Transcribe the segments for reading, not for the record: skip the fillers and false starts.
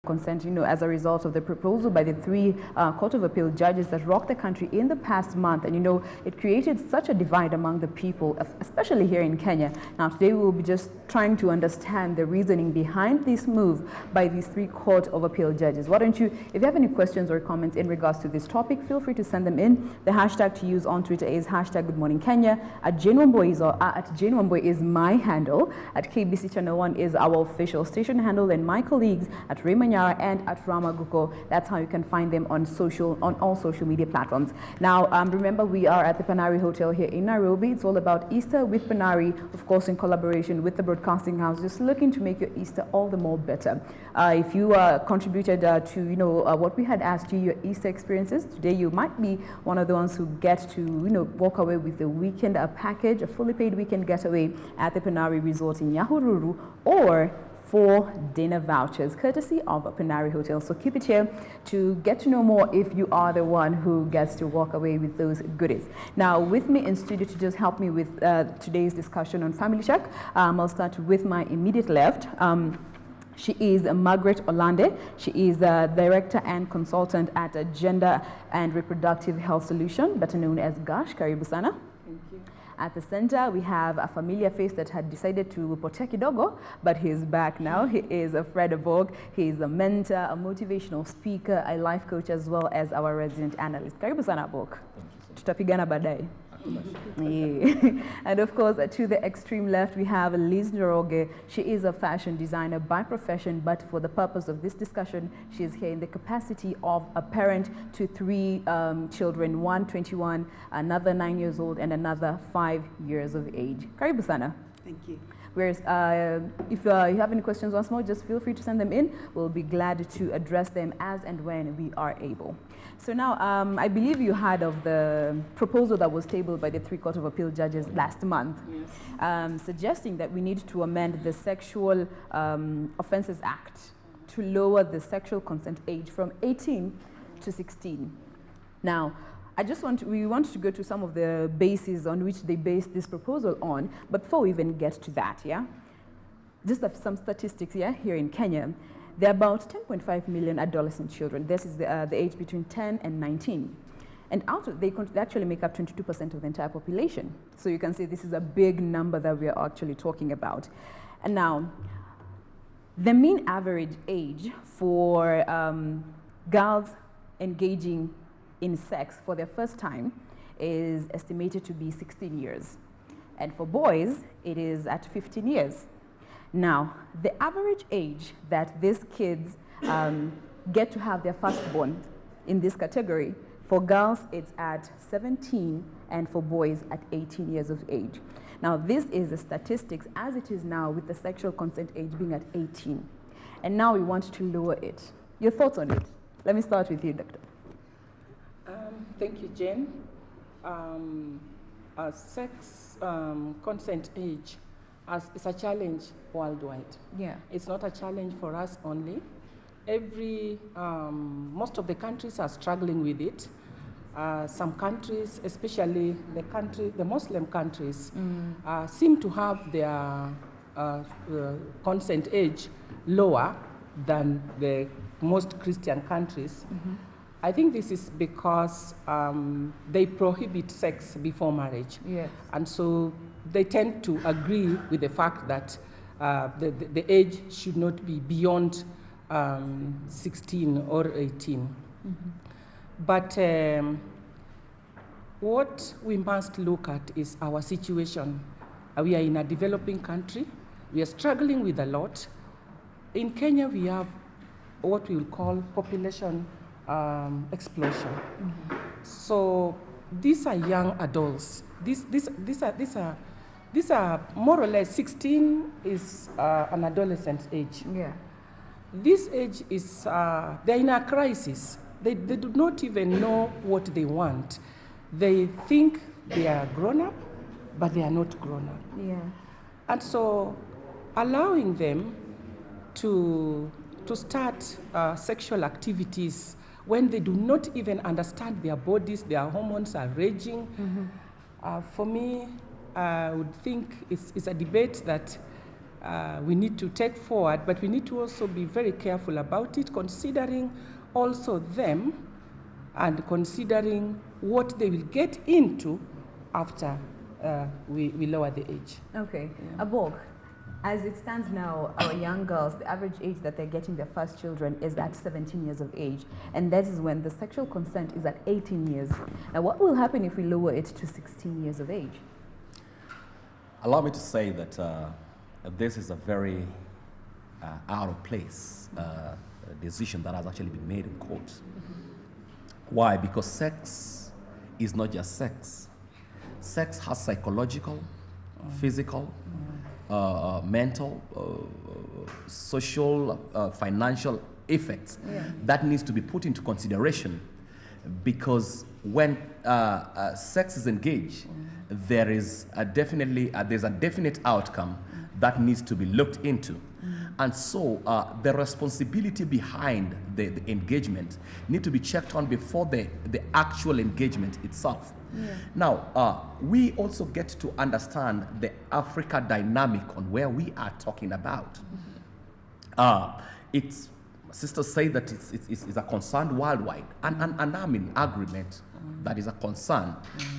consent, as a result of the proposal by the three Court of Appeal judges that rocked the country in the past month. And, it created such a divide among the people, especially here in Kenya. Now, today we will be just trying to understand the reasoning behind this move by these three Court of Appeal judges. Why don't you, if you have any questions or comments in regards to this topic, feel free to send them in. The hashtag to use on Twitter is #GoodMorningKenya. At Jane Wambui is my handle. At KBC Channel 1 is our official station handle. And my colleagues at Raymond and at Ramaguko. That's how you can find them on all social media platforms. Now, remember, we are at the Panari Hotel here in Nairobi. It's all about Easter with Panari, of course, in collaboration with the Broadcasting House, just looking to make your Easter all the more better. If you contributed to, what we had asked you, your Easter experiences, today you might be one of the ones who get to, walk away with a weekend package, a fully paid weekend getaway at the Panari Resort in Nyahururu, or 4 dinner vouchers, courtesy of a Panari Hotel. So keep it here to get to know more if you are the one who gets to walk away with those goodies. Now, with me in studio to just help me with today's discussion on Family Check, I'll start with my immediate left. She is Margaret Olande. She is the Director and Consultant at Gender and Reproductive Health Solution, better known as GASH. Karibu sana. Thank you. At the center, we have a familiar face that had decided to potea kidogo, but he's back now. He is Fred Abog. He is a mentor, a motivational speaker, a life coach, as well as our resident analyst. Karibu sana Abog. Tutapigana baadaye. Yeah. And of course, to the extreme left, we have Liz Njoroge. She is a fashion designer by profession, but for the purpose of this discussion, she is here in the capacity of a parent to 3 children, one 21, another 9 years old, and another 5 years of age. Karibu sana. Thank you. Whereas if you have any questions once more, just feel free to send them in. We'll be glad to address them as and when we are able. So now, I believe you heard of the proposal that was tabled by the 3 Court of Appeal judges last month, Yes. Suggesting that we need to amend the Sexual Offences Act to lower the sexual consent age from 18 to 16. Now, we want to go to some of the bases on which they based this proposal on, but before we even get to that, just some statistics, here in Kenya. There are about 10.5 million adolescent children. This is the age between 10 and 19. And they actually make up 22% of the entire population. So you can see this is a big number that we are actually talking about. And now, the mean average age for girls engaging in sex for their first time is estimated to be 16 years. And for boys, it is at 15 years. Now, the average age that these kids get to have their firstborn in this category, for girls, it's at 17, and for boys at 18 years of age. Now, this is the statistics as it is now, with the sexual consent age being at 18. And now we want to lower it. Your thoughts on it? Let me start with you, Doctor. Thank you, Jane. Sex consent age is a challenge worldwide. Yeah. It's not a challenge for us only. Most of the countries are struggling with it. Some countries, especially the Muslim countries, seem to have their consent age lower than the most Christian countries. Mm-hmm. I think this is because they prohibit sex before marriage. Yes. And so they tend to agree with the fact that the age should not be beyond 16 or 18. Mm-hmm. But what we must look at is our situation. We are in a developing country. We are struggling with a lot. In Kenya, we have what we will call population explosion. Mm-hmm. So these are young adults. These are more or less 16 is an adolescent age. Yeah. This age is they're in a crisis. They do not even know what they want. They think they are grown up, but they are not grown up. Yeah. And so allowing them to start sexual activities when they do not even understand their bodies, their hormones are raging. Mm-hmm. For me, I would think it's a debate that we need to take forward, but we need to also be very careful about it, considering also them and considering what they will get into after we lower the age. Okay. Yeah. Abog, as it stands now, our young girls, the average age that they're getting their first children is at 17 years of age. And that is when the sexual consent is at 18 years. Now, what will happen if we lower it to 16 years of age? Allow me to say that this is a very out of place decision that has actually been made in court. Mm-hmm. Why? Because sex is not just sex. Sex has psychological, physical, mental, social, financial effects that needs to be put into consideration, because when sex is engaged, there is there's a definite outcome that needs to be looked into. And so the responsibility behind the engagement need to be checked on before the actual engagement itself. Yeah. Now, we also get to understand the Africa dynamic on where we are talking about. Sisters say that it's a concern worldwide, and I'm in agreement that is a concern.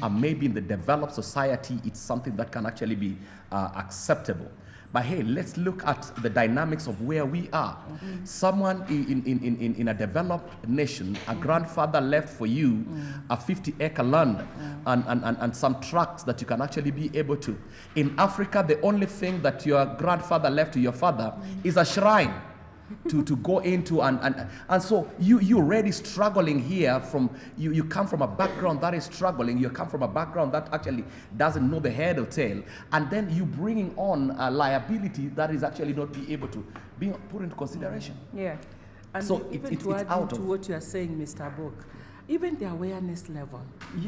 Maybe in the developed society, it's something that can actually be acceptable. But hey, let's look at the dynamics of where we are. Someone in a developed nation, a grandfather left for you a 50-acre land and some tracts that you can actually be able to. In Africa, the only thing that your grandfather left to your father is a shrine to go into, and so you're already struggling here. You come from a background that is struggling. You come from a background that actually doesn't know the head or tail, and then you bringing on a liability that is actually not be able to be put into consideration. Yeah, and so it's out of what you are saying, Mr. Abog. Even the awareness level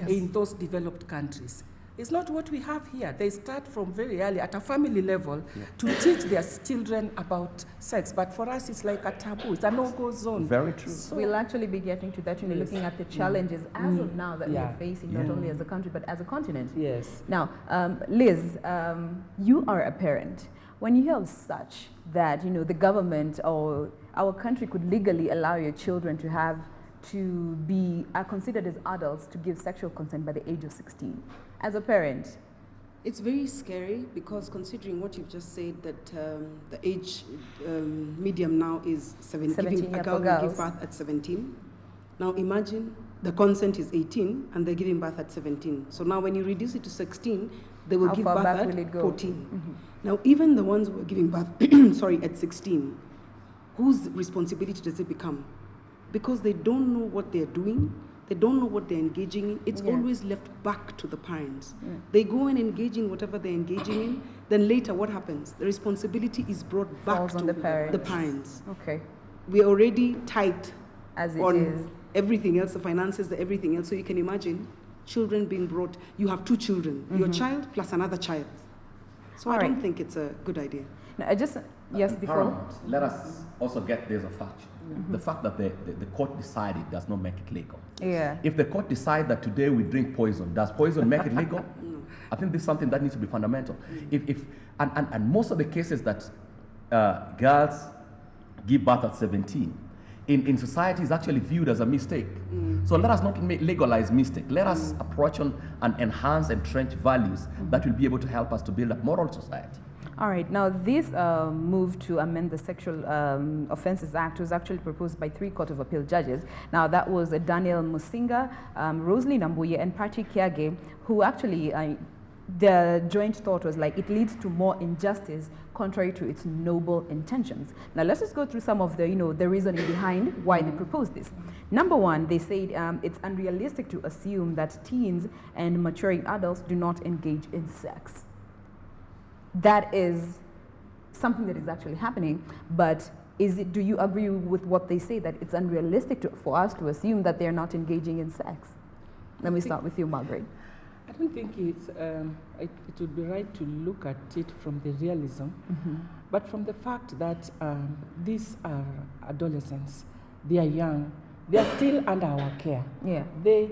in those developed countries is not what we have here. They start from very early at a family level to teach their children about sex. But for us, it's like a taboo. It's a no-go zone. Very true. So we'll actually be getting to that when looking at the challenges as of now that we're facing, not only as a country, but as a continent. Yes. Now, Liz, you are a parent. When you hear of such that, the government or our country could legally allow your children to be considered as adults to give sexual consent by the age of 16. As a parent, it's very scary, because considering what you've just said, that the age medium now is 17. A girl will give birth at 17. Now imagine the consent is 18 and they're giving birth at 17. So now when you reduce it to 16, they will give birth at 14. Mm-hmm. Now even the ones who are giving birth at 16, whose responsibility does it become? Because they don't know what they're doing, they don't know what they're engaging in. It's always left back to the parents. Yeah. They go and engage in whatever they're engaging in, then later what happens? The responsibility is brought back to the parents. Okay. We're already tight as it on is. Everything else, the finances, everything else. So you can imagine children being brought. You have two children, your child plus another child. So I don't think it's a good idea. No, before. Let us also get this a fact. The fact that the court decided does not make it legal. Yeah. If the court decides that today we drink poison, does poison make it legal? No. I think this is something that needs to be fundamental. And most of the cases that girls give birth at 17 in society is actually viewed as a mistake. So let us not legalize mistake. Let us approach on and enhance and entrench values that will be able to help us to build a moral society. All right. Now, this move to amend the Sexual Offences Act was actually proposed by 3 Court of Appeal judges. Now, that was Daniel Musinga, Rosalie Nambuye, and Patrick Kiage, who actually, the joint thought was like, it leads to more injustice contrary to its noble intentions. Now, let's just go through some of the, the reasoning behind why they proposed this. Number one, they said it's unrealistic to assume that teens and maturing adults do not engage in sex. That is something that is actually happening, but do you agree with what they say, that it's unrealistic for us to assume that they're not engaging in sex? Let me start with you, Margaret. I don't think it would be right to look at it from the realism, but from the fact that these are adolescents, they are young, they are still under our care. Yeah. They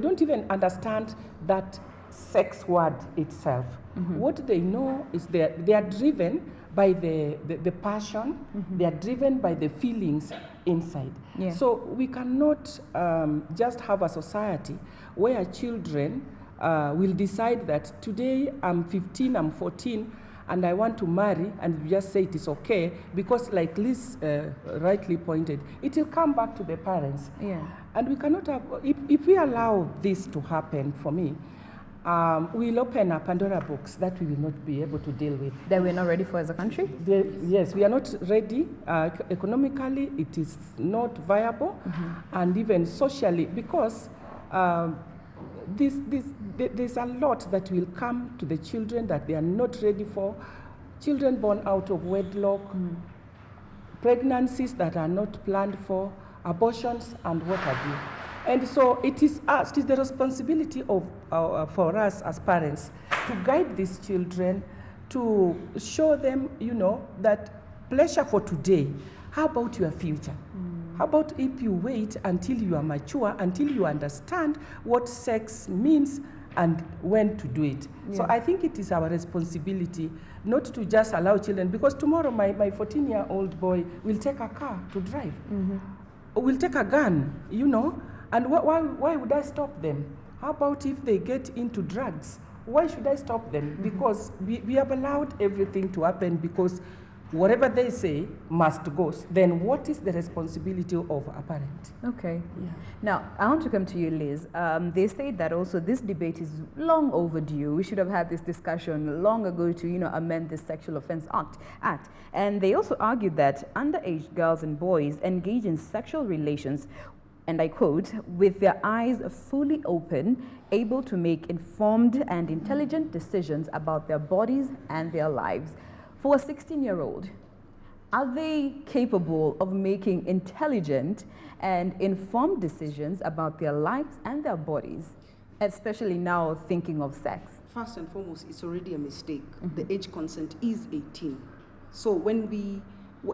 don't even understand that sex word itself. What they know is they are driven by the passion, they are driven by the feelings inside. Yeah. So we cannot just have a society where children will decide that today I'm 15, I'm 14, and I want to marry, and just say it is okay, because like Liz rightly pointed, it will come back to the parents. Yeah. And we cannot have, if we allow this to happen, for me, we'll open a Pandora box that we will not be able to deal with. That we're not ready for as a country? Yes, we are not ready. Economically, it is not viable, and even socially, because there's a lot that will come to the children that they are not ready for. Children born out of wedlock, pregnancies that are not planned for, abortions, and what have you. And so it is the responsibility of for us as parents to guide these children, to show them, that pleasure for today. How about your future? How about if you wait until you are mature, until you understand what sex means and when to do it? Yeah. So I think it is our responsibility not to just allow children, because tomorrow my 14-year-old boy will take a car to drive, will take a gun, and why would I stop them? How about if they get into drugs? Why should I stop them? Because we have allowed everything to happen, because whatever they say must go. Then what is the responsibility of a parent? Okay. Yeah. Now, I want to come to you, Liz. They say that also this debate is long overdue. We should have had this discussion long ago to, amend the Sexual Offense Act. And they also argue that underage girls and boys engage in sexual relations, and I quote, with their eyes fully open, able to make informed and intelligent decisions about their bodies and their lives. For a 16-year-old, are they capable of making intelligent and informed decisions about their lives and their bodies, especially now thinking of sex? First and foremost, it's already a mistake. The age consent is 18. So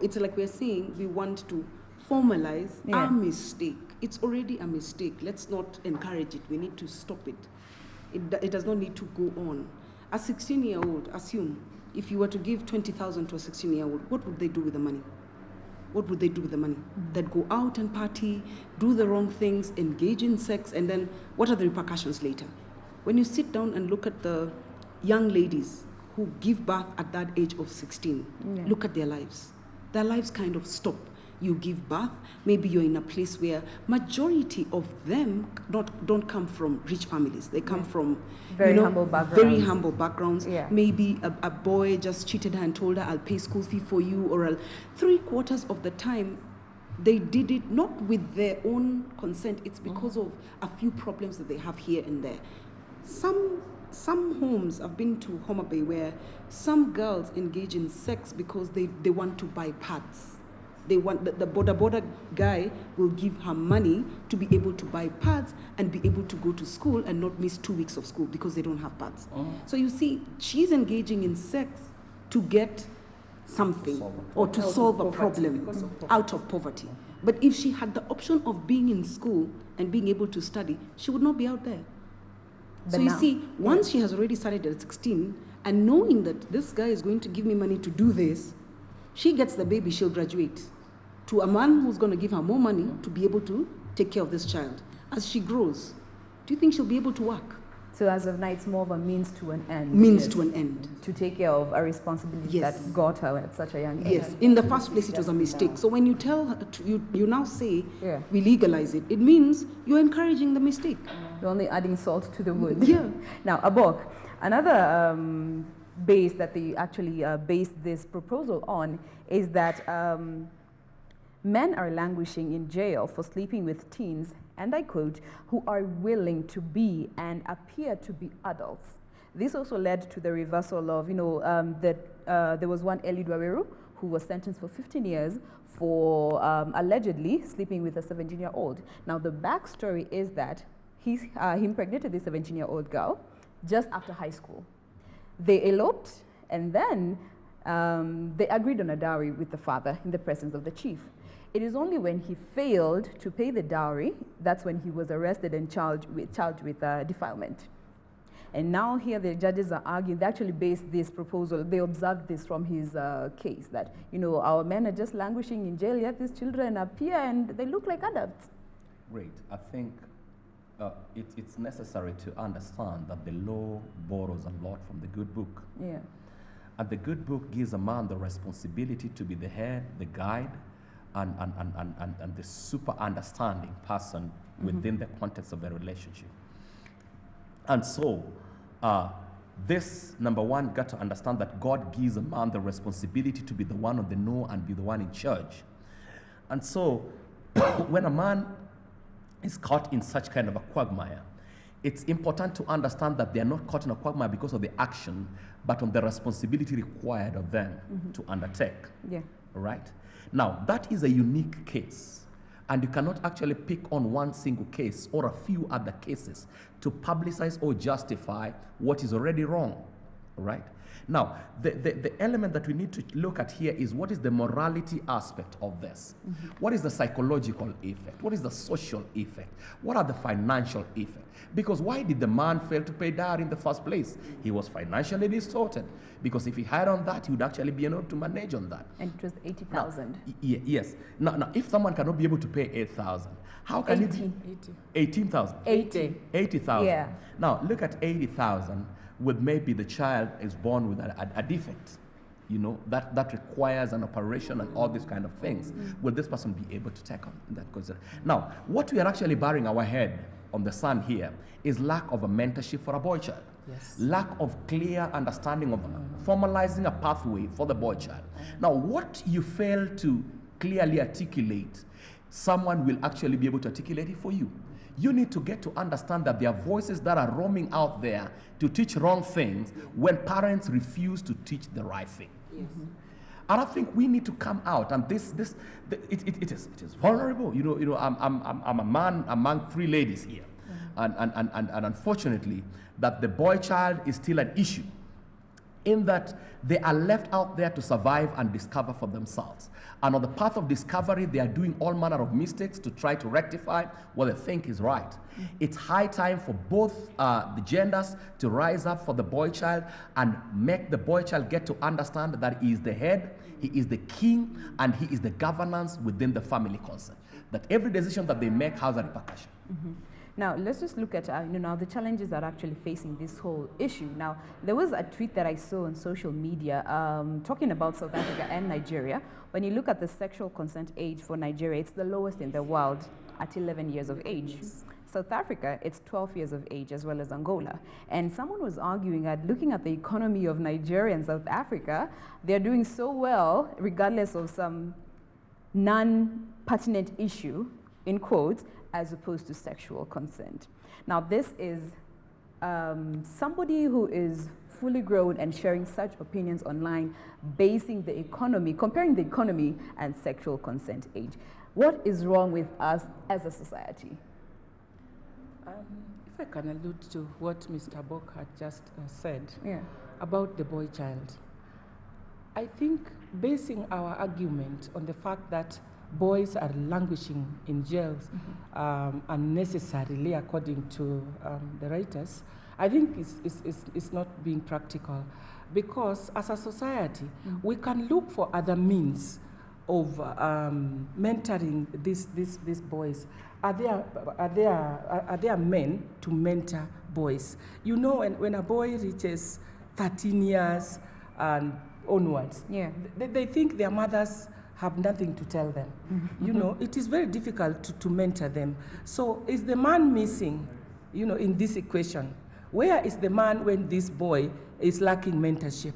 it's like we're saying we want to formalize a mistake. It's already a mistake. Let's not encourage it. We need to stop it. It does not need to go on. A 16-year-old, assume, if you were to give 20,000 to a 16-year-old, what would they do with the money? What would they do with the money? They'd go out and party, do the wrong things, engage in sex, and then what are the repercussions later? When you sit down and look at the young ladies who give birth at that age of 16, look at their lives. Their lives kind of stop. You give birth, maybe you're in a place where majority of them don't come from rich families. They come from very humble backgrounds. Yeah. Maybe a boy just cheated her and told her, I'll pay school fee for you, or 3/4 of the time they did it not with their own consent. It's because of a few problems that they have here and there. Some homes, I've been to Homa Bay, where some girls engage in sex because they want to buy pads. They want the border guy will give her money to be able to buy pads and be able to go to school and not miss 2 weeks of school because they don't have pads. So you see, she's engaging in sex to get something or to solve a problem out of poverty. But if she had the option of being in school and being able to study, she would not be out there. But so you see, once she has already started at 16 and knowing that this guy is going to give me money to do this, she gets the baby, she'll graduate to a man who's going to give her more money to be able to take care of this child. As she grows, do you think she'll be able to work? So as of now, it's more of a means to an end. Means to an end. To take care of a responsibility that got her at such a young age. Yes, in the first place it was a mistake. So when you tell her, you now say, we legalize it, it means you're encouraging the mistake. You're only adding salt to the wound. Yeah. Now, Abok, another base that they actually based this proposal on is that men are languishing in jail for sleeping with teens, and I quote, who are willing to be and appear to be adults. This also led to the reversal of, there was one Eliud Waweru who was sentenced for 15 years for allegedly sleeping with a 17-year-old. Now, the backstory is that he impregnated this 17-year-old girl just after high school. They eloped, and then they agreed on a dowry with the father in the presence of the chief. It is only when he failed to pay the dowry that's when he was arrested and charged with defilement. And now here the judges are arguing, they actually based this proposal, they observed this from his case, that, you know, our men are just languishing in jail, yet these children appear and they look like adults. Great. I think it's necessary to understand that the law borrows a lot from the good book. Yeah. And the good book gives a man the responsibility to be the head, the guide, and the super understanding person within the context of a relationship. And so, this, number one, got to understand that God gives a man the responsibility to be the one on the know and be the one in charge. And so, when a man is caught in such kind of a quagmire, it's important to understand that they are not caught in a quagmire because of the action, but on the responsibility required of them to undertake. Yeah. Right? Now, that is a unique case, and you cannot actually pick on one single case or a few other cases to publicize or justify what is already wrong. Right? Now, the element that we need to look at here is what is the morality aspect of this? What is the psychological effect? What is the social effect? What are the financial effects? Because why did the man fail to pay dowry in the first place? He was financially distorted. Because if he had on that, he would actually be able to manage on that. And it was 80,000. Yes. Now, if someone cannot be able to pay 8,000, how can 80. 18,000? 80,000. Yeah. Now, look at 80,000 with maybe the child is born with a defect, you know, that requires an operation and all these kind of things. Will this person be able to take on that consideration? Now, what we are actually burying our head on the sand here is lack of a mentorship for a boy child. Yes. Lack of clear understanding of formalizing a pathway for the boy child. Now, what you fail to clearly articulate, someone will actually be able to articulate it for you. You need to get to understand that there are voices that are roaming out there to teach wrong things when parents refuse to teach the right thing. Yes. And I think we need to come out, and it is vulnerable. You know, I'm a man among three ladies here, and unfortunately, that the boy child is still an issue, in that they are left out there to survive and discover for themselves. And on the path of discovery, they are doing all manner of mistakes to try to rectify what they think is right. It's high time for both the genders to rise up for the boy child and make the boy child get to understand that he is the head, he is the king, and he is the governance within the family concept. That every decision that they make has a repercussion. Now, let's just look at now the challenges that are actually facing this whole issue. Now, there was a tweet that I saw on social media talking about South Africa and Nigeria. When you look at the sexual consent age for Nigeria, it's the lowest in the world at 11 years of age. South Africa, it's 12 years of age, as well as Angola. And someone was arguing that looking at the economy of Nigeria and South Africa, they're doing so well, regardless of some non-pertinent issue, in quotes, as opposed to sexual consent. Now, this is somebody who is fully grown and sharing such opinions online, basing the economy, comparing the economy and sexual consent age. What is wrong with us as a society? If I can allude to what Mr. Bock had just said Yeah. about the boy child, I think basing our argument on the fact that boys are languishing in jails unnecessarily, according to the writers, I think it's not being practical, because as a society, we can look for other means of mentoring these boys. Are there men to mentor boys? You know, when a boy reaches 13 years and onwards, Yeah. they think their mothers have nothing to tell them. You know, it is very difficult to mentor them. So is the man missing, you know, in this equation? Where is the man when this boy is lacking mentorship?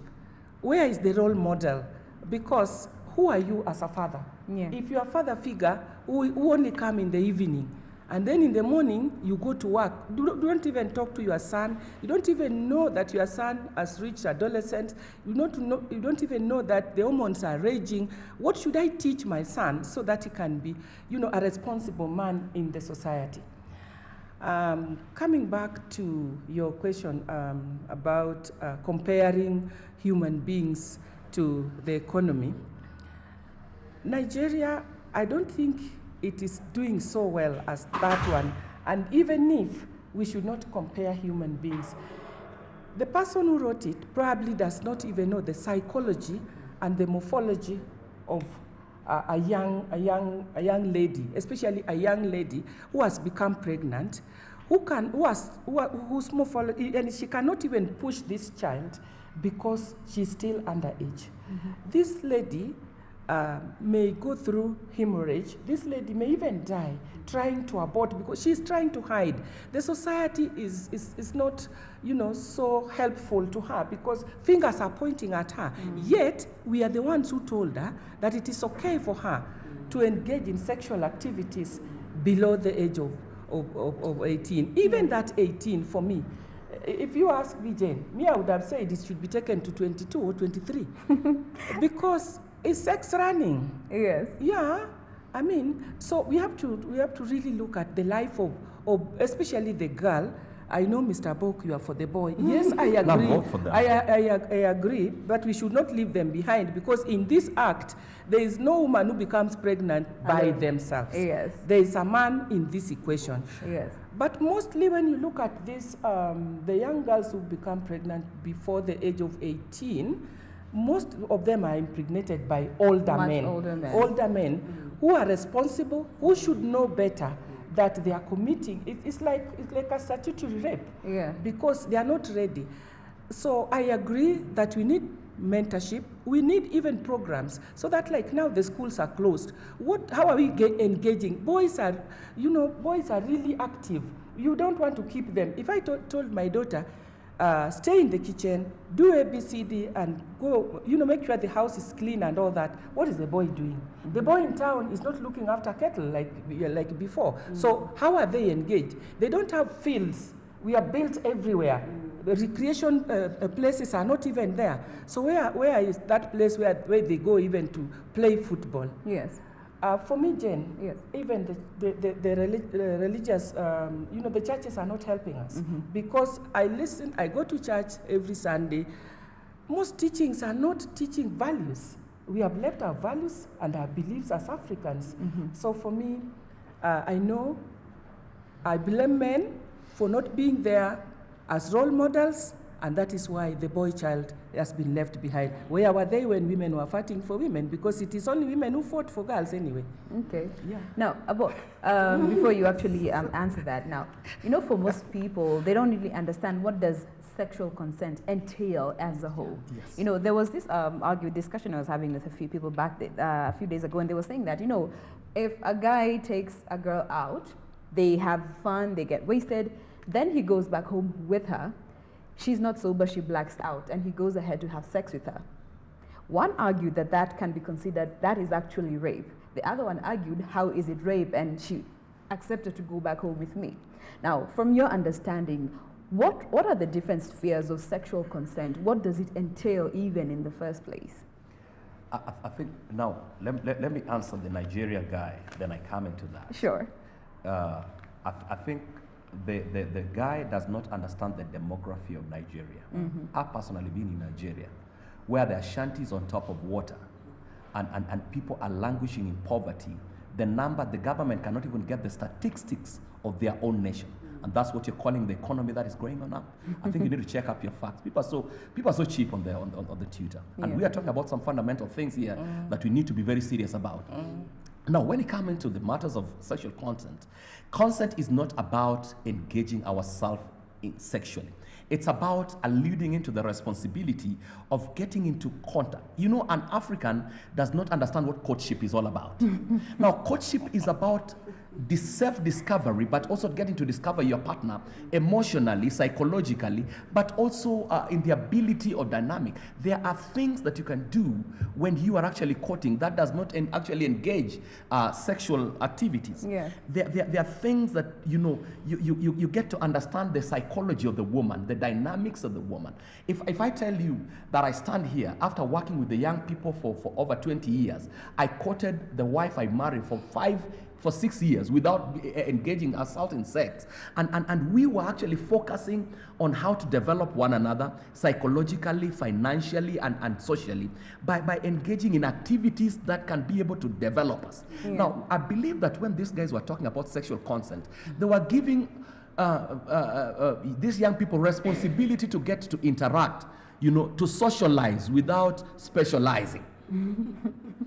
Where is the role model? Because who are you as a father? Yeah. If you are a father figure who only come in the evening, and then in the morning you go to work, don't even talk to your son, you don't even know that your son has reached adolescence, you don't even know that the hormones are raging. What should I teach my son so that he can be, you know, a responsible man in the society? Coming back to your question about comparing human beings to the economy, Nigeria, I don't think it is doing so well as that one. And even if we should not compare human beings, the person who wrote it probably does not even know the psychology and the morphology of a young lady, especially a young lady who has become pregnant, whose morphology, and she cannot even push this child because she's still underage. This lady may go through hemorrhage. This lady may even die trying to abort because she's trying to hide. The society is not, so helpful to her because fingers are pointing at her. Yet, we are the ones who told her that it is okay for her to engage in sexual activities below the age of 18. Even that 18, for me, if you ask me, Jane, I would have said it should be taken to 22 or 23 because it's sex running. Yes. Yeah. I mean, so we have to really look at the life of especially the girl. I know, Mr. Bok, you are for the boy. Yes, I agree. Now vote for them. I agree, but we should not leave them behind because in this act, there is no woman who becomes pregnant by themselves. Yes. There is a man in this equation. Yes. But mostly when you look at this, the young girls who become pregnant before the age of 18, most of them are impregnated by older men. Older men who are responsible, who should know better that they are committing. It's like a statutory rape. Yeah. Because they are not ready. So I agree that we need mentorship. We need even programs so that, like now, the schools are closed. How are we engaging? Boys are really active. You don't want to keep them. If I told my daughter, stay in the kitchen, do ABCD, and go, make sure the house is clean and all that. What is the boy doing? The boy in town is not looking after cattle like before. So how are they engaged? They don't have fields. We are built everywhere. The recreation places are not even there. So where is that place where they go even to play football? Yes. For me, Jane, yes, even the religious, the churches are not helping us because I go to church every Sunday. Most teachings are not teaching values. We have left our values and our beliefs as Africans. So for me, I blame men for not being there as role models, and that is why the boy child has been left behind. Where were they when women were fighting for women? Because it is only women who fought for girls anyway. Okay. Yeah. Now, Abok, before you actually answer that, now, for most people, they don't really understand what does sexual consent entail as a whole. Yes. There was this discussion I was having with a few people back a few days ago, and they were saying that, if a guy takes a girl out, they have fun, they get wasted, then he goes back home with her. She's not sober, she blacks out, and he goes ahead to have sex with her. One argued that can be considered, that is actually rape. The other one argued, how is it rape? And she accepted to go back home with me. Now, from your understanding, what are the different spheres of sexual consent? What does it entail even in the first place? I think, now, let me answer the Nigeria guy, then I come into that. Sure. I think the guy does not understand the demography of Nigeria. I've personally been in Nigeria, where there are shanties on top of water, and people are languishing in poverty. The government cannot even get the statistics of their own nation. And that's what you're calling the economy that is growing on up. I think you need to check up your facts. People are so cheap on the Twitter. And we are talking about some fundamental things here that we need to be very serious about. Now, when it comes into the matters of sexual consent is not about engaging ourselves sexually. It's about alluding into the responsibility of getting into contact. An African does not understand what courtship is all about. Now, courtship is about the self-discovery, but also getting to discover your partner emotionally, psychologically, but also in the ability or dynamic. There are things that you can do when you are actually courting that does not actually engage sexual activities. Yeah. There are things that, you get to understand the psychology of the woman, the dynamics of the woman. If I tell you that I stand here after working with the young people for over 20 years, I courted the wife I married for 6 years without engaging ourselves in sex. And we were actually focusing on how to develop one another psychologically, financially, and socially by engaging in activities that can be able to develop us. Yeah. Now, I believe that when these guys were talking about sexual consent, they were giving these young people responsibility to get to interact, you know, to socialize without specializing.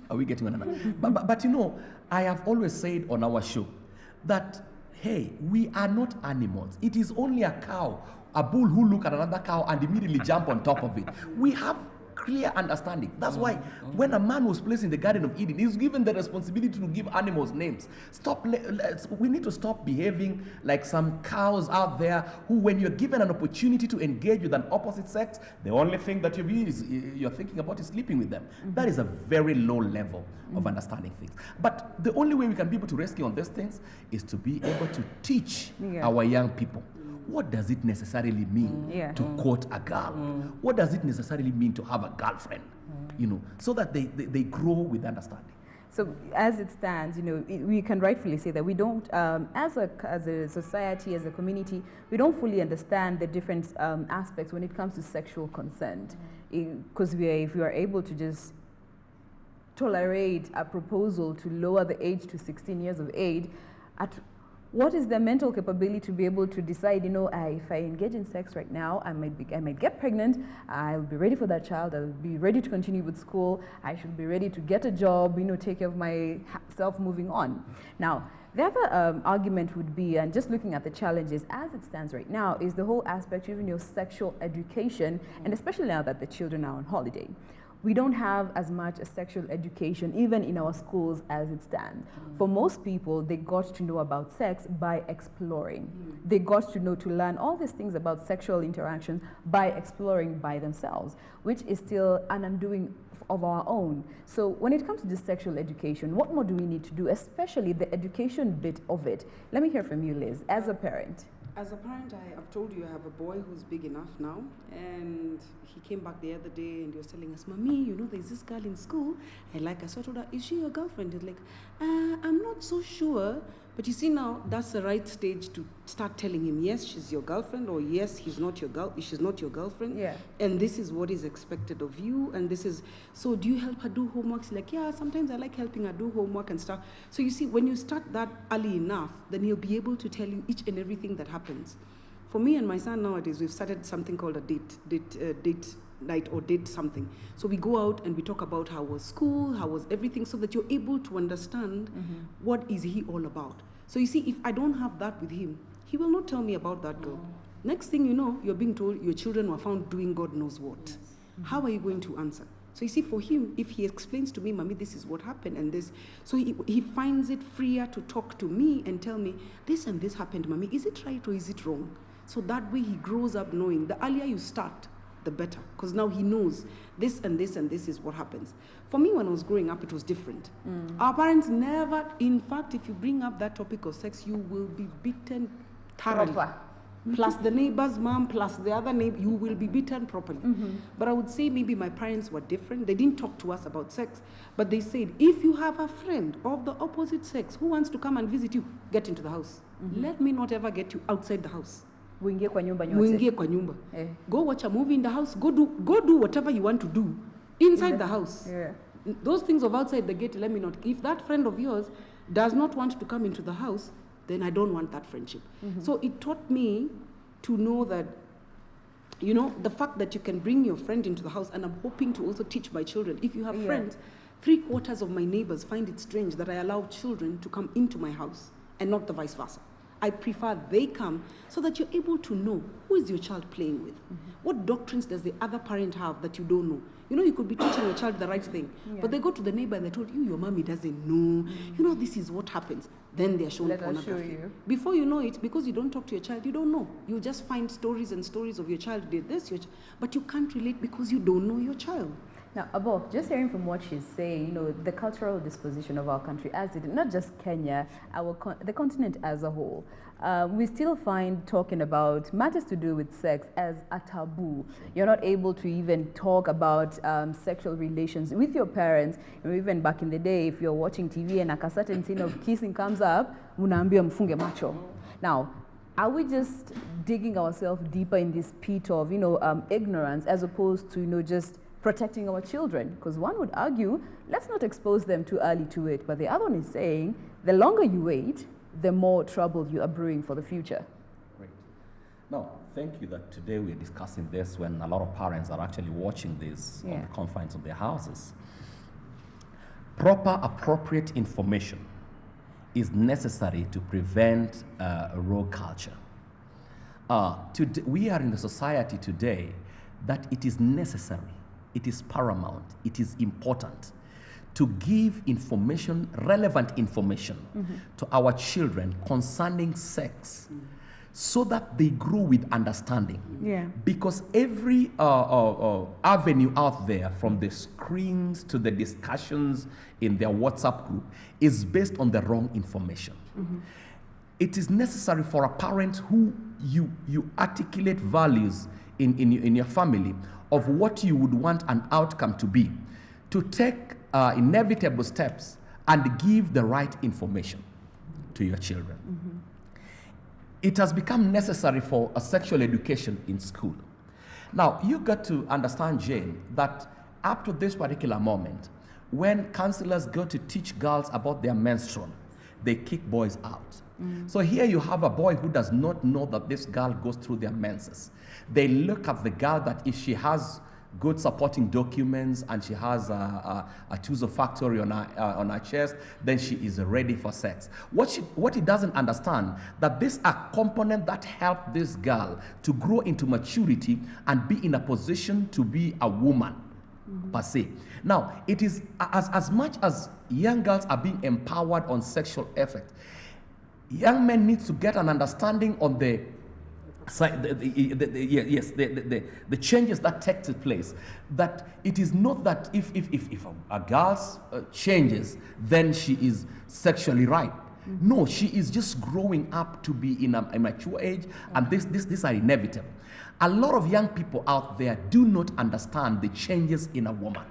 Are we getting on another? But you know, I have always said on our show that, hey, we are not animals. It is only a cow, a bull who look at another cow and immediately jump on top of it. We have clear understanding. That's why when a man was placed in the Garden of Eden, he was given the responsibility to give animals names. We need to stop behaving like some cows out there who, when you're given an opportunity to engage with an opposite sex, the only thing that you're thinking about is sleeping with them. That is a very low level of understanding things. But the only way we can be able to rescue on these things is to be able to teach our young people. What does it necessarily mean to court a girl? What does it necessarily mean to have a girlfriend? You know, so that they grow with understanding. So as it stands, you know, we can rightfully say that we don't, as a society, as a community, we don't fully understand the different aspects when it comes to sexual consent. Because if we are able to just tolerate a proposal to lower the age to 16 years of age, what is the mental capability to be able to decide, you know, if I engage in sex right now, I might get pregnant, I'll be ready for that child, I'll be ready to continue with school, I should be ready to get a job, you know, take care of myself moving on. Now, the other argument would be, and just looking at the challenges as it stands right now, is the whole aspect of even your sexual education, and especially now that the children are on holiday. We don't have as much a sexual education even in our schools as it stands. For most people, they got to know about sex by exploring. They got to learn all these things about sexual interactions by exploring by themselves, which is still an undoing of our own. So when it comes to this sexual education, what more do we need to do, especially the education bit of it? Let me hear from you, Liz, as a parent. As a parent, I've told you I have a boy who's big enough now, and he came back the other day and he was telling us, Mommy, you know, there's this girl in school I like her. So I told her, is she your girlfriend? He's like, I'm not so sure. But you see now, that's the right stage to start telling him, yes, she's your girlfriend, or yes, she's not your girlfriend. Yeah. And this is what is expected of you, and this is, so do you help her do homework? He's like, yeah, sometimes I like helping her do homework and stuff. So you see, when you start that early enough, then he'll be able to tell you each and everything that happens. For me and my son nowadays, we've started something called a date night or date something. So we go out and we talk about how was school, how was everything, so that you're able to understand what is he all about. So you see, if I don't have that with him, he will not tell me about that girl. Next thing you know, you're being told your children were found doing God knows what. How are you going to answer? So you see, for him, if he explains to me, Mommy, this is what happened and this, so he finds it freer to talk to me and tell me, this and this happened, Mommy, is it right or is it wrong? So that way he grows up knowing. The earlier you start, the better, because now he knows this and this and this is what happens. For me, when I was growing up, it was different. Our parents never, in fact, if you bring up that topic of sex, you will be beaten thoroughly. Plus the neighbor's mom, plus the other neighbor, you will be beaten properly. But I would say maybe my parents were different. They didn't talk to us about sex, but they said, if you have a friend of the opposite sex who wants to come and visit you, get into the house. Let me not ever get you outside the house. Muingie kwa nyumba. Go watch a movie in the house. Go do whatever you want to do inside the house. Those things of outside the gate, let me not. If that friend of yours does not want to come into the house, then I don't want that friendship. So it taught me to know that, you know, the fact that you can bring your friend into the house, and I'm hoping to also teach my children. If you have friends, 3/4 of my neighbors find it strange that I allow children to come into my house and not the vice versa. I prefer they come so that you're able to know who is your child playing with. What doctrines does the other parent have that you don't know? You know, you could be teaching your child the right thing, but they go to the neighbor and they told you, your mommy doesn't know. You know, this is what happens. Then they're shown pornography. Before you know it, because you don't talk to your child, you don't know. You just find stories and stories of your child did this, but you can't relate because you don't know your child. Now, Abo, just hearing from what she's saying, you know, the cultural disposition of our country, as it, not just Kenya, the continent as a whole, we still find talking about matters to do with sex as a taboo. You're not able to even talk about sexual relations with your parents. You know, even back in the day, if you're watching TV and a certain scene of kissing comes up, unaambiwa mfunge macho. Now, are we just digging ourselves deeper in this pit of, you know, ignorance, as opposed to, you know, just protecting our children? Because one would argue, let's not expose them too early to it. But the other one is saying, the longer you wait, the more trouble you are brewing for the future. No, thank you that today we're discussing this when a lot of parents are actually watching this on the confines of their houses. Proper, appropriate information is necessary to prevent rogue culture. We are in a society today that it is necessary, it is paramount, it is important to give information, relevant information to our children concerning sex so that they grow with understanding. Yeah. Because every avenue out there, from the screens to the discussions in their WhatsApp group, is based on the wrong information. It is necessary for a parent who you articulate values in your family of what you would want an outcome to be, to take inevitable steps and give the right information to your children. It has become necessary for a sexual education in school. Now, you got to understand, Jane, that up to this particular moment, when counselors go to teach girls about their menstrual, they kick boys out. So here you have a boy who does not know that this girl goes through their menses. They look at the girl that if she has good supporting documents and she has a Tuzo factory on her chest, then she is ready for sex. What he doesn't understand, that this is a component that helped this girl to grow into maturity and be in a position to be a woman, per se. Now, it is as much as young girls are being empowered on sexual effect, young men need to get an understanding on the changes that take place. That it is not that if a girl changes, then she is sexually right. No, she is just growing up to be in a mature age, and these are inevitable. A lot of young people out there do not understand the changes in a woman.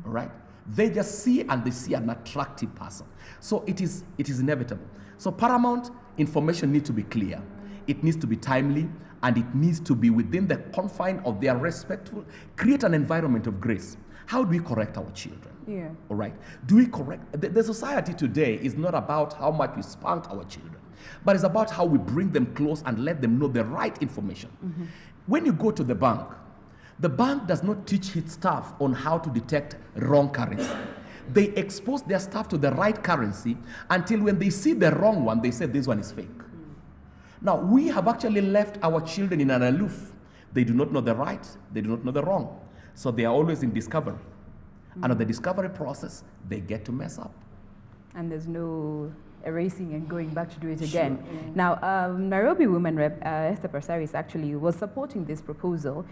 All right? They just see and they see an attractive person. So it is inevitable. So paramount information needs to be clear. It needs to be timely, and it needs to be within the confine of their respectful, create an environment of grace. How do we correct our children? Yeah. All right. Do we correct? The society today is not about how much we spank our children, but it's about how we bring them close and let them know the right information. When you go to the bank does not teach its staff on how to detect wrong currency. They expose their staff to the right currency until when they see the wrong one, they say this one is fake. Now, we have actually left our children in an aloof. They do not know the right, they do not know the wrong. So they are always in discovery. And in the discovery process, they get to mess up. And there's no erasing and going back to do it again. Now, Nairobi Women Rep Esther Parsaris actually was supporting this proposal.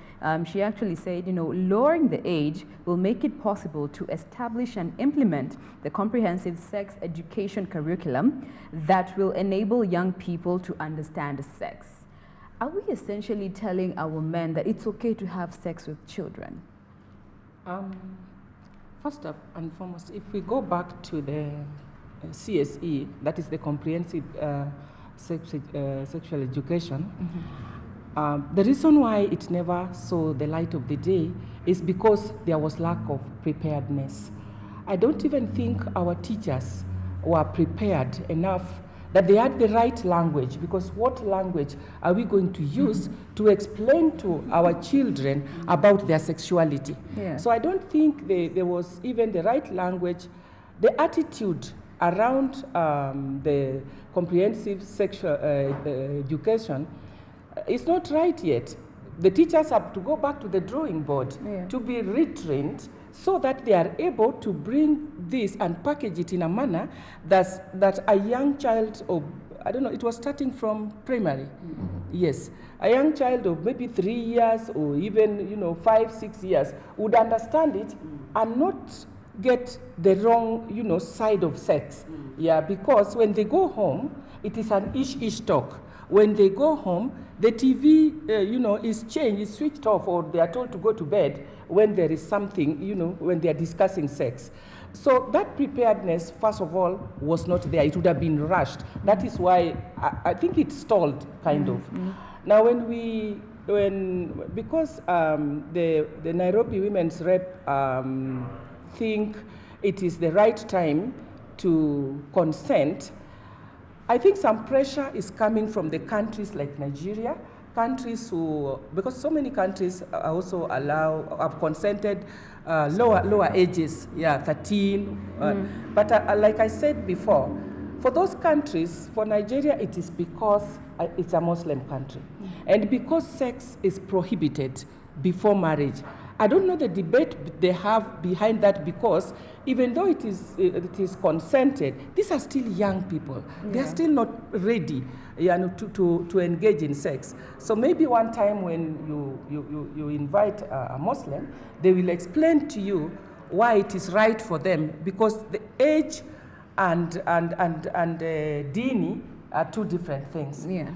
She actually said, lowering the age will make it possible to establish and implement the comprehensive sex education curriculum that will enable young people to understand sex. Are we essentially telling our men that it's okay to have sex with children? First and foremost, if we go back to the CSE, that is the comprehensive sexual education, the reason why it never saw the light of the day is because there was lack of preparedness. I don't even think our teachers were prepared enough, that they had the right language, because what language are we going to use to explain to our children about their sexuality? Yeah. So I don't think there was even the right language. The attitude around the comprehensive sexual education is not right yet. The teachers have to go back to the drawing board to be retrained so that they are able to bring this and package it in a manner that a young child of, I don't know, it was starting from primary. Yes, a young child of maybe 3 years or even 5, 6 years would understand it and not get the wrong side of sex. Yeah, because when they go home, it is an ish talk. When they go home, the TV is changed, is switched off, or they are told to go to bed when there is something, when they are discussing sex. So that preparedness, first of all, was not there. It would have been rushed. That is why I think it stalled, kind of. Now, because the Nairobi Women's Rep think it is the right time to consent, I think some pressure is coming from the countries like Nigeria countries because so many countries also have consented lower ages, 13. But like I said before, for those countries, for Nigeria, it is because it's a Muslim country. And because sex is prohibited before marriage. I don't know the debate they have behind that, because even though it is consented, these are still young people. Yeah. They are still not ready to engage in sex. So maybe one time when you invite a Muslim, they will explain to you why it is right for them, because the age and dini are two different things. Yeah.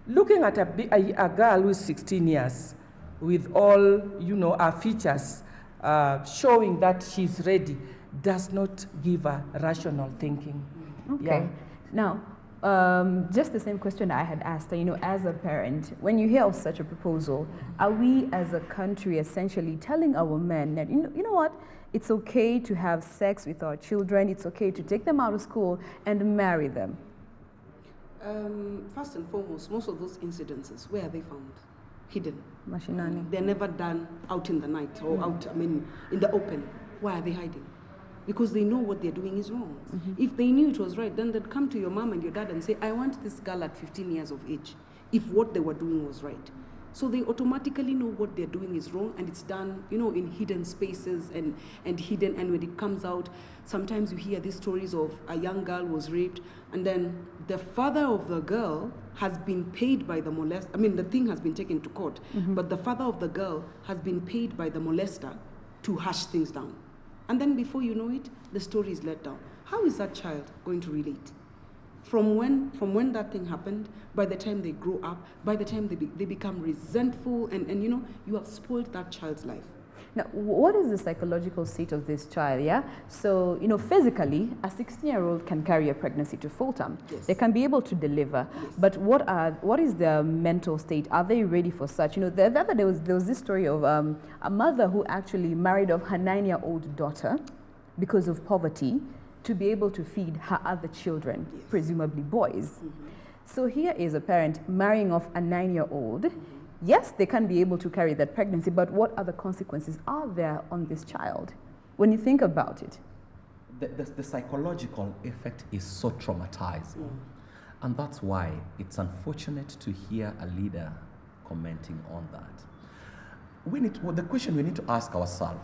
Looking at a girl who is 16 years, with all, her features showing that she's ready, does not give her rational thinking. Okay. Yeah. Now, just the same question I had asked, as a parent, when you hear of such a proposal, are we as a country essentially telling our men that, you know what, it's okay to have sex with our children, it's okay to take them out of school and marry them? First and foremost, most of those incidences, where are they found? Hidden. Mashinani. They're never done out in the night or in the open. Why are they hiding? Because they know what they're doing is wrong. If they knew it was right, then they'd come to your mom and your dad and say, I want this girl at 15 years of age, if what they were doing was right. So they automatically know what they're doing is wrong, and it's done, in hidden spaces and hidden. And when it comes out, sometimes you hear these stories of a young girl was raped, and then the father of the girl has been paid by the molester. I mean, the thing has been taken to court, but the father of the girl has been paid by the molester to hush things down. And then before you know it, the story is let down. How is that child going to relate? From when that thing happened, by the time they grow up, by the time they become resentful, and you have spoiled that child's life. Now, what is the psychological state of this child, yeah? So, physically, a 16-year-old can carry a pregnancy to full term. Yes. They can be able to deliver. Yes. But what is their mental state? Are they ready for such? The other day, there was this story of a mother who actually married off her 9-year-old daughter because of poverty to be able to feed her other children, yes, presumably boys. So here is a parent marrying off a 9-year-old. Yes, they can be able to carry that pregnancy, but what other consequences are there on this child when you think about it? The psychological effect is so traumatizing. And that's why it's unfortunate to hear a leader commenting on that. The question we need to ask ourselves,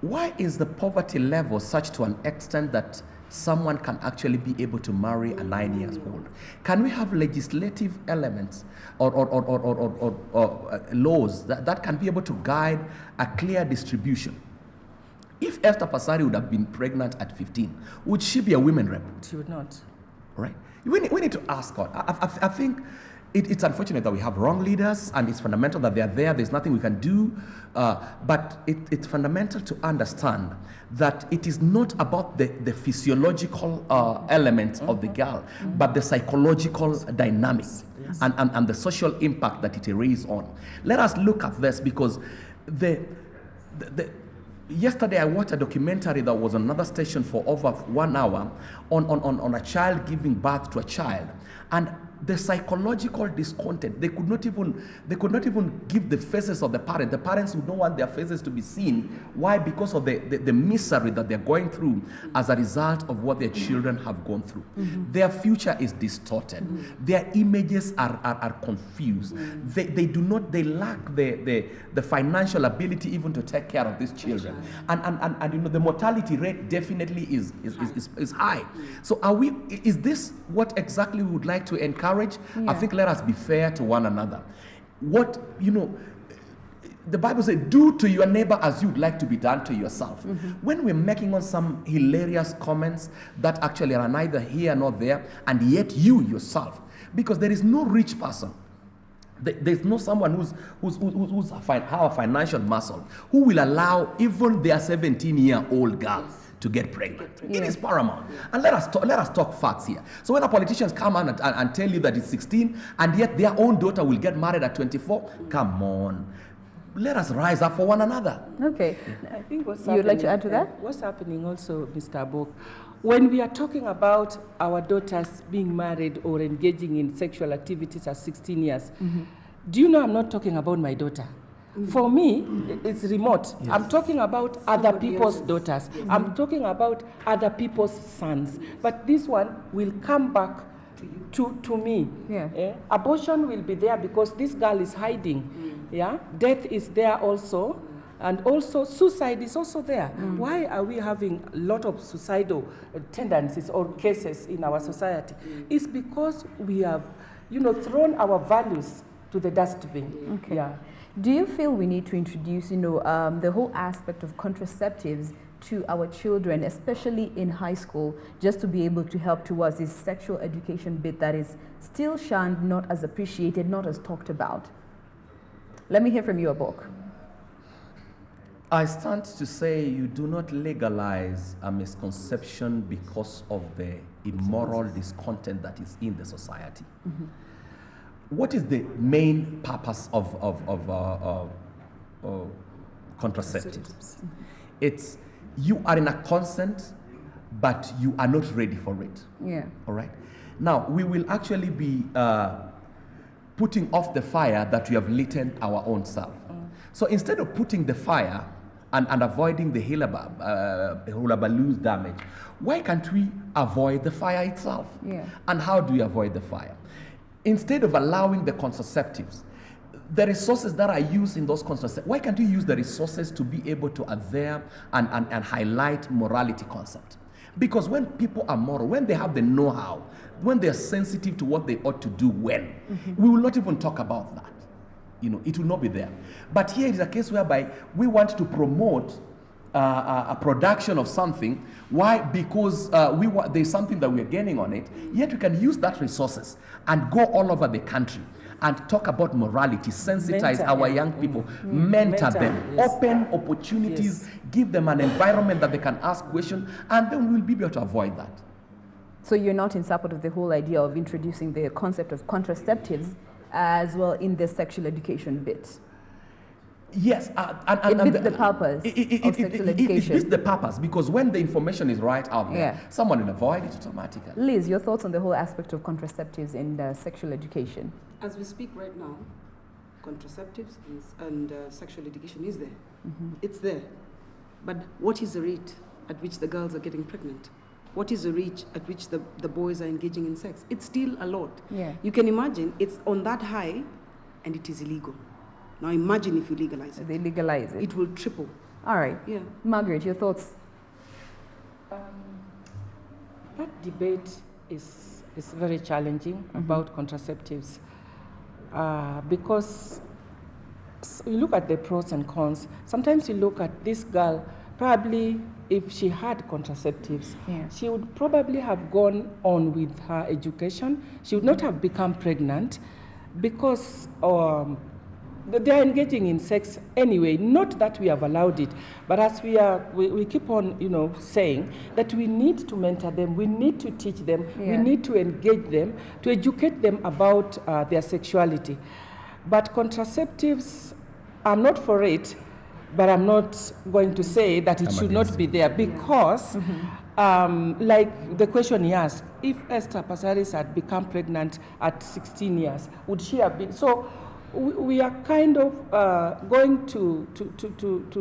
why is the poverty level such to an extent that someone can actually be able to marry a 9-year-old? Can we have legislative elements or laws that can be able to guide a clear distribution? If Esther Passari would have been pregnant at 15, would she be a women rep? She would not. Right? We need to ask God. I think it's unfortunate that we have wrong leaders, and it's fundamental that they are there. There's nothing we can do. But it's fundamental to understand that it is not about the physiological elements of the girl, but the psychological dynamics and the social impact that it erases on. Let us look at this, because yesterday I watched a documentary that was on another station for over 1 hour on a child giving birth to a child, and the psychological discontent. They could not even give the faces of the parents. The parents would not want their faces to be seen. Why? Because of the misery that they're going through as a result of what their children have gone through. Their future is distorted. Their images are confused. They lack the financial ability even to take care of these children. And the mortality rate definitely is high. So is this what exactly we would like to encourage? I think let us be fair to one another. The Bible says, do to your neighbor as you'd like to be done to yourself. When we're making on some hilarious comments that actually are neither here nor there, and yet you yourself, because there is no rich person, there's no someone who's have a financial muscle who will allow even their 17-year-old girl to get pregnant. It is paramount. And let us talk facts here. So when our politicians come and tell you that it's 16, and yet their own daughter will get married at 24, come on. Let us rise up for one another. Okay. I think you'd like to add to that? What's happening also, Mr. Abok, when we are talking about our daughters being married or engaging in sexual activities at 16 years, Do you know I'm not talking about my daughter? For me, it's remote. Yes. I'm talking about other people's daughters. I'm talking about other people's sons. But this one will come back to me. Yeah. Abortion will be there because this girl is hiding. Yeah. Death is there also. And also suicide is also there. Why are we having a lot of suicidal tendencies or cases in our society? It's because we have, thrown our values to the dustbin. Okay. Yeah. Do you feel we need to introduce, the whole aspect of contraceptives to our children, especially in high school, just to be able to help towards this sexual education bit that is still shunned, not as appreciated, not as talked about? Let me hear from you, Obok. I stand to say you do not legalize a misconception because of the immoral discontent that is in the society. What is the main purpose of contraceptives? It's you are in a consent, but you are not ready for it. Yeah. All right. Now we will actually be putting off the fire that we have lit our own self. So instead of putting the fire and avoiding the hullabaloo's damage, why can't we avoid the fire itself? Yeah. And how do we avoid the fire? Instead of allowing the contraceptives, the resources that are used in those contraceptives, why can't we use the resources to be able to adhere and highlight morality concept? Because when people are moral, when they have the know-how, when they're sensitive to what they ought to do when, we will not even talk about that. It will not be there. But here is a case whereby we want to promote a production of something. Why? Because there's something that we're gaining on it. Yet we can use that resources and go all over the country and talk about morality, sensitize our young people, mentor them, open opportunities, give them an environment that they can ask questions, and then we'll be able to avoid that. So you're not in support of the whole idea of introducing the concept of contraceptives as well in the sexual education bit? Yes, it fits the purpose of sexual education. It fits the purpose because when the information is right out there, someone will avoid it automatically. Liz, your thoughts on the whole aspect of contraceptives in sexual education? As we speak right now, contraceptives and sexual education is there. It's there. But what is the rate at which the girls are getting pregnant? What is the rate at which the boys are engaging in sex? It's still a lot. Yeah. You can imagine it's on that high and it is illegal. Now imagine if you legalize it. They legalize it. It will triple. All right. Yeah. Margaret, your thoughts? That debate is very challenging about contraceptives because you look at the pros and cons. Sometimes you look at this girl, probably if she had contraceptives, she would probably have gone on with her education. She would not have become pregnant because they are engaging in sex anyway. Not that we have allowed it, but as we keep on, saying that we need to mentor them, we need to teach them, we need to engage them, to educate them about their sexuality. But contraceptives, I'm not for it, but I'm not going to say that it should not be there because, like the question he asked, if Esther Passaris had become pregnant at 16 years, would she have been? So we are kind of going to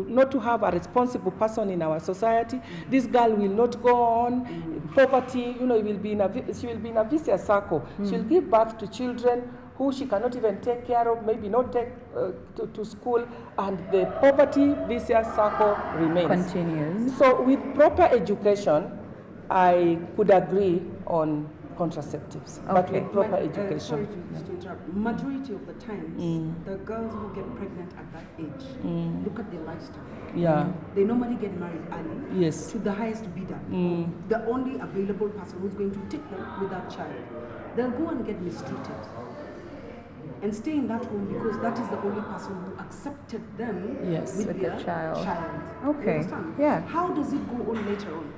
not to have a responsible person in our society. This girl will not go on. Poverty, she will be in a vicious circle. She'll give birth to children who she cannot even take care of, maybe not take to school, and the poverty vicious circle remains. Continues. So with proper education, I could agree on contraceptives, but with proper education. Sorry to interrupt. Majority of the times, the girls who get pregnant at that age, look at their lifestyle. Yeah. They normally get married early. Yes. To the highest bidder. The only available person who's going to take them with that child. They'll go and get mistreated and stay in that home because that is the only person who accepted them with their child. Okay. You understand? Yeah. How does it go on later on?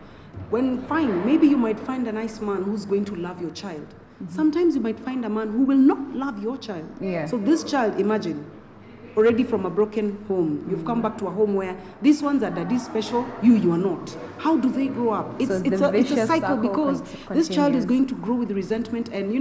When maybe you might find a nice man who's going to love your child. Sometimes you might find a man who will not love your child. Yeah. So this child, imagine, already from a broken home, you've come back to a home where these ones are daddy special, you are not. How do they grow up? It's a cycle because this child is going to grow with resentment and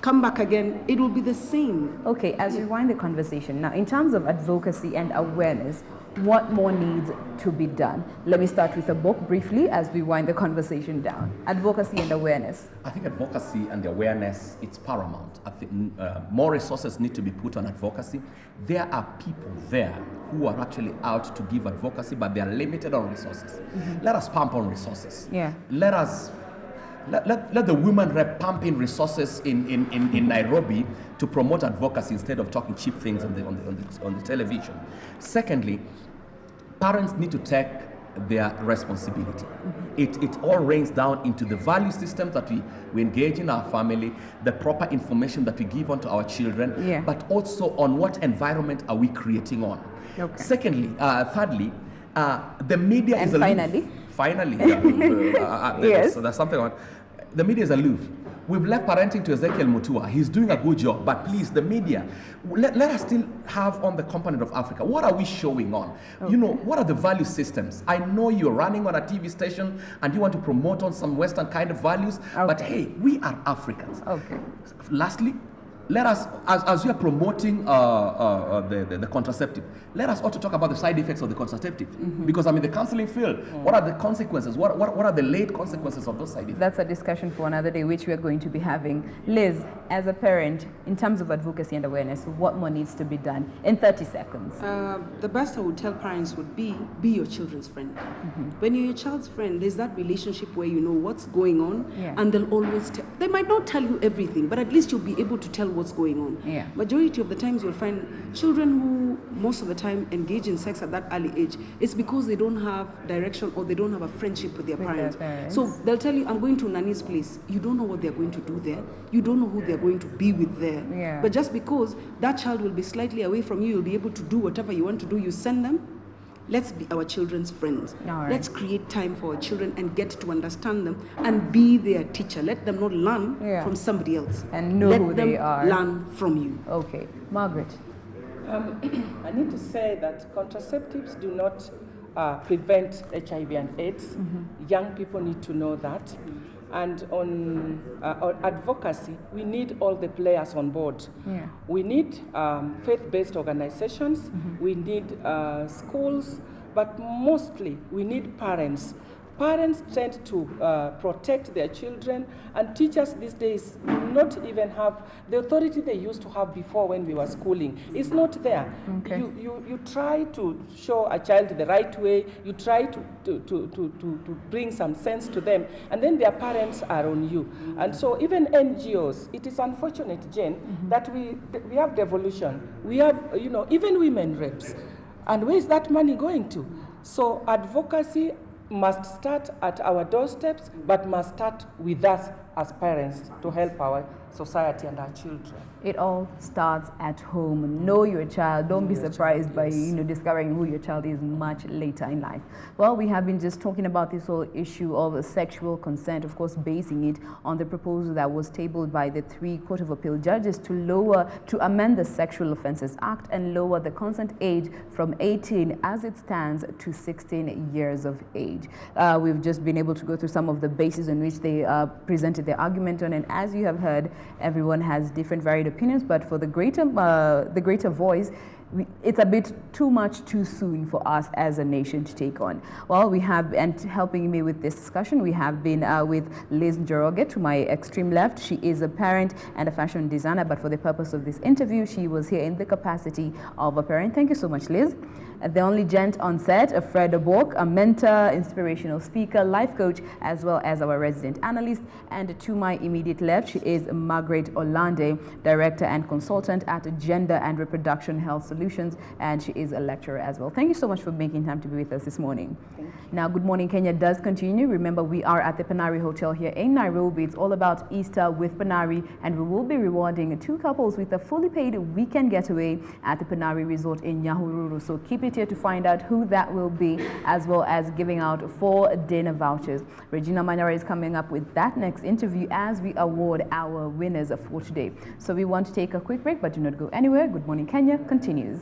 come back again, it will be the same. Okay, as we wind the conversation, now in terms of advocacy and awareness, what more needs to be done? Let me start with a book briefly as we wind the conversation down. Advocacy and awareness. I think advocacy and awareness, it's paramount. I think more resources need to be put on advocacy. There are people there who are actually out to give advocacy, but they are limited on resources. Let us pump on resources. Yeah. Let the women rep pump in resources in Nairobi to promote advocacy instead of talking cheap things on the television. Secondly, parents need to take their responsibility. It all rains down into the value systems that we engage in our family, the proper information that we give on to our children, but also on what environment are we creating on. Okay. Secondly, thirdly, the media and is finally? Finally, Yes. So there's something on. The media is aloof. We've left parenting to Ezekiel Mutua. He's doing a good job, but please, the media, let us still have on the component of Africa. What are we showing on? Okay. You know, what are the value systems? I know you're running on a TV station and you want to promote on some Western kind of values, but hey, we are Africans. Okay. Lastly, let us, as we are promoting the contraceptive, let us also talk about the side effects of the contraceptive. Because I'm in the counseling field. What are the consequences? What are the late consequences of those side effects? That's a discussion for another day, which we are going to be having. Liz, as a parent, in terms of advocacy and awareness, what more needs to be done in 30 seconds? The best I would tell parents would be your children's friend. When you're your child's friend, there's that relationship where you know what's going on, and they'll always tell. They might not tell you everything, but at least you'll be able to tell what's going on. Majority of the times you'll find children who most of the time engage in sex at that early age, it's because they don't have direction or they don't have a friendship with their parents. So they'll tell you, I'm going to Nani's place. You don't know what they're going to do there. You don't know who they're going to be with there. But just because that child will be slightly away from you, you'll be able to do whatever you want to do. You send them. Let's be our children's friends. Let's create time for our children and get to understand them and be their teacher. Let them not learn from somebody else. And know who they are. Let them learn from you. Okay. Margaret. I need to say that contraceptives do not prevent HIV and AIDS. Young people need to know that. And on advocacy, we need all the players on board. We need faith-based organizations, we need schools, but mostly we need parents. Parents tend to protect their children, and teachers these days do not even have the authority they used to have before when we were schooling. It's not there. You try to show a child the right way, you try to bring some sense to them, and then their parents are on you. And so even NGOs, it is unfortunate, Jane, that we have devolution, we have, even women reps. And where is that money going to? So advocacy must start at our doorsteps, but must start with us as parents to help our society and our children. It all starts at home. Know your child. Don't be surprised by discovering who your child is much later in life. Well, we have been just talking about this whole issue of sexual consent, of course, basing it on the proposal that was tabled by the 3 Court of Appeal judges to amend the Sexual Offences Act and lower the consent age from 18 as it stands to 16 years of age. We've just been able to go through some of the bases on which they presented their argument on, and as you have heard, everyone has different varied opinions, but for the greater voice, it's a bit too much too soon for us as a nation to take on. Well, we have, and helping me with this discussion, we have been with Liz Njoroge to my extreme left. She is a parent and a fashion designer, but for the purpose of this interview, she was here in the capacity of a parent. Thank you so much, Liz. The only gent on set, Fred Obok, a mentor, inspirational speaker, life coach, as well as our resident analyst. And to my immediate left, she is Margaret Olande, director and consultant at Gender and Reproduction Health Solutions, and she is a lecturer as well. Thank you so much for making time to be with us this morning. Now, Good Morning Kenya does continue. Remember, we are at the Panari Hotel here in Nairobi. It's all about Easter with Panari, and we will be rewarding 2 couples with a fully paid weekend getaway at the Panari Resort in Nyahururu. So keep it here to find out who that will be, as well as giving out 4 dinner vouchers. Regina Manyara is coming up with that next interview as we award our winners for today. So we want to take a quick break, but do not go anywhere. Good Morning Kenya continues.